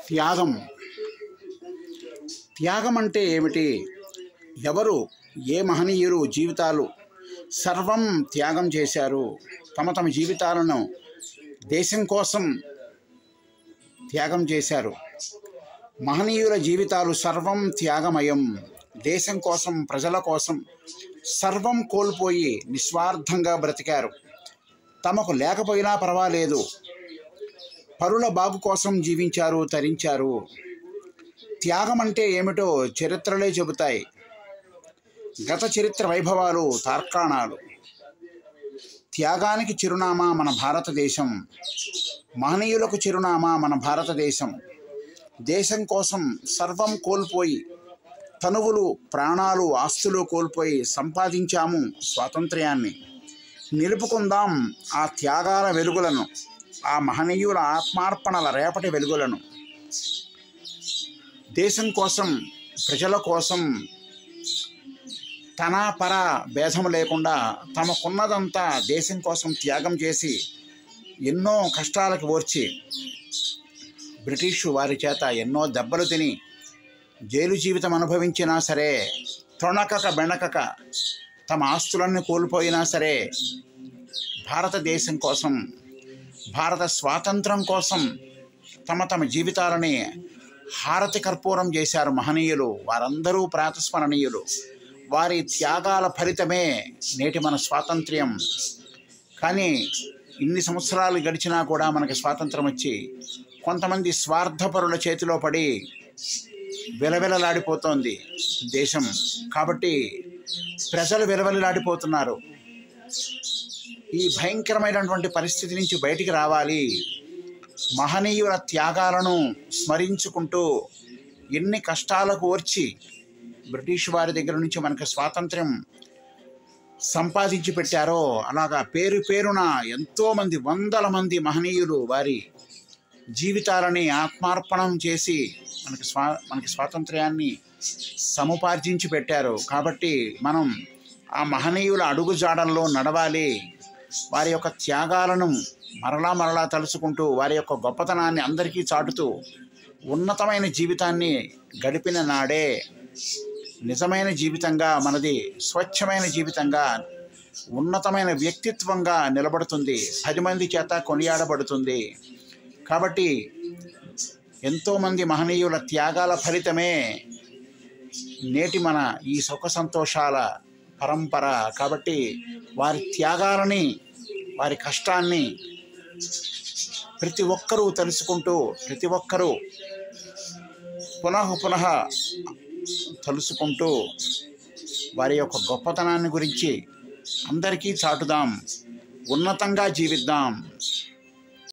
త్యాగం. త్యాగం అంటే ఏమిటి? ఎవరు, ఏ మహనీయులు జీవితాలు సర్వం త్యాగం చేశారు, తమ తమ జీవితాలను దేశం కోసం త్యాగం చేశారు. మహనీయుల జీవితాలు సర్వం త్యాగమయం. దేశం కోసం, ప్రజల కోసం సర్వం కోల్పోయి నిస్వార్థంగా బ్రతికారు. తమకు లేకపోయినా పర్వాలేదు, పరుల బాగు కోసం జీవించారు, తరించారు. త్యాగం అంటే ఏమిటో చరిత్రలే చెబుతాయి. గత చరిత్ర వైభవాలు, తార్కాణాలు. త్యాగానికి చిరునామా మన భారతదేశం. మహనీయులకు చిరునామా మన భారతదేశం. దేశం కోసం సర్వం కోల్పోయి, తనువులు, ప్రాణాలు, ఆస్తులు కోల్పోయి సంపాదించాము స్వాతంత్ర్యాన్ని. నిలుపుకుందాం ఆ త్యాగాల వెలుగులను, ఆ మహనీయుల ఆత్మార్పణల రేపటి వెలుగులను. దేశం కోసం, ప్రజల కోసం తన పర భేదం లేకుండా తమకున్నదంతా దేశం కోసం త్యాగం చేసి ఎన్నో కష్టాలకు ఓర్చి బ్రిటిషు వారి చేత ఎన్నో దెబ్బలు తిని జైలు జీవితం అనుభవించినా సరే, తొణకక బెణకక తమ ఆస్తులన్నీ కోల్పోయినా సరే భారతదేశం కోసం, భారత స్వాతంత్రం కోసం తమ తమ జీవితాలని హారతి కర్పూరం చేశారు మహనీయులు. వారందరూ ప్రాతస్మరణీయులు. వారి త్యాగాల ఫలితమే నేటి మన స్వాతంత్ర్యం. కానీ ఇన్ని సంవత్సరాలు గడిచినా కూడా మనకి స్వాతంత్రం వచ్చి కొంతమంది స్వార్థపరుల చేతిలో పడి విలవిలలాడిపోతోంది దేశం. కాబట్టి ప్రజలు విలవిలలాడిపోతున్నారు. ఈ భయంకరమైనటువంటి పరిస్థితి నుంచి బయటికి రావాలి. మహనీయుల త్యాగాలను స్మరించుకుంటూ ఎన్ని కష్టాలకు ఓర్చి బ్రిటిష్ వారి దగ్గర నుంచి మనకు స్వాతంత్ర్యం సంపాదించి పెట్టారో, అలాగా పేరు పేరున ఎంతోమంది, వందల మంది మహనీయులు వారి జీవితాలని ఆత్మార్పణం చేసి మనకి స్వాతంత్ర్యాన్ని సముపార్జించి పెట్టారు. కాబట్టి మనం ఆ మహనీయుల అడుగుజాడల్లో నడవాలి. వారి యొక్క త్యాగాలను మరలా మరలా తలుచుకుంటూ వారి యొక్క గొప్పతనాన్ని అందరికీ చాటుతూ ఉన్నతమైన జీవితాన్ని గడిపిన నాడే నిజమైన జీవితంగా మనది, స్వచ్ఛమైన జీవితంగా, ఉన్నతమైన వ్యక్తిత్వంగా నిలబడుతుంది, 10 మంది చేత కొనియాడబడుతుంది. కాబట్టి ఎంతోమంది మహనీయుల త్యాగాల ఫలితమే నేటి మన ఈ సుఖ సంతోషాల పరంపర. కాబట్టి వారి త్యాగాలని, వారి కష్టాన్ని ప్రతి ఒక్కరూ తెలుసుకుంటూ, ప్రతి ఒక్కరూ పునః తలుసుకుంటూ వారి యొక్క గొప్పతనాన్ని గురించి అందరికీ చాటుదాం, ఉన్నతంగా జీవిద్దాం.